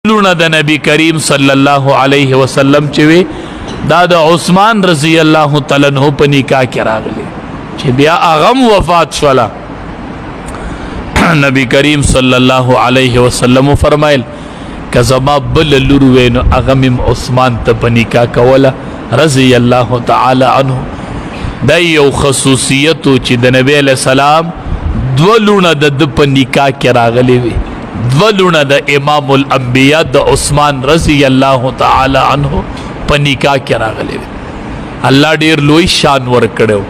لونه د نبی کریم صلی الله علیه وسلم چې وی دا د عثمان رضی الله تعالی عنہ په نکاح کې راغلی چې بیا اغم وفات شولا نبی کریم صلی الله علیه وسلم فرمایل کزما بل لور وینو اغم عثمان ته په نکاح کوله رضی الله تعالی عنہ دا یو خصوصیت چې د نبی علیہ السلام دولونه د په نکاح کې راغلی وی دولونه د امام الانبیاء د عثمان رضی الله تعالی عنہ په نکاح کې راغلی الله ډیر لوی شان ور کړو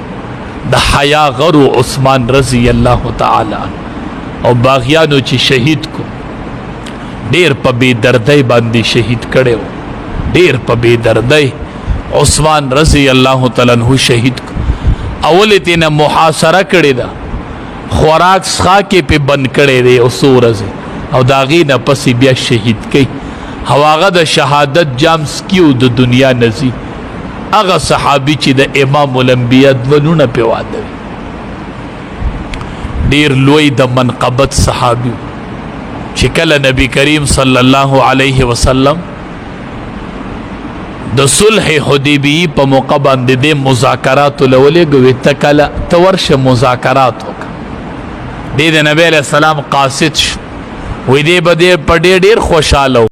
د حیا غرو عثمان رضی الله تعالی عنہ او باغیانو چې شهید کو ډیر په بی دردی باندې شهید کړو ډیر په بی دردی عثمان رضی الله تعالی عنہ شهید کو اول تینا محاصره کړی دا خوراک څخه کې په بند کړی دی او سورزه او داغی نه پس بیا شهید کی هواغه د شهادت جام سکیو د دنیا نزی هغه صحابي چې د امام الانبیاء ونونه په واده ډیر لوی د منقبت صحابي چې کله نبی کریم صلی الله علیه وسلم د صلح حدیبیه په موقع باندې د مذاکرات لولې غوې تکله تورشه مذاکرات وکړه د نبی علیہ السلام قاصد وې دې بده په ډېر خوشاله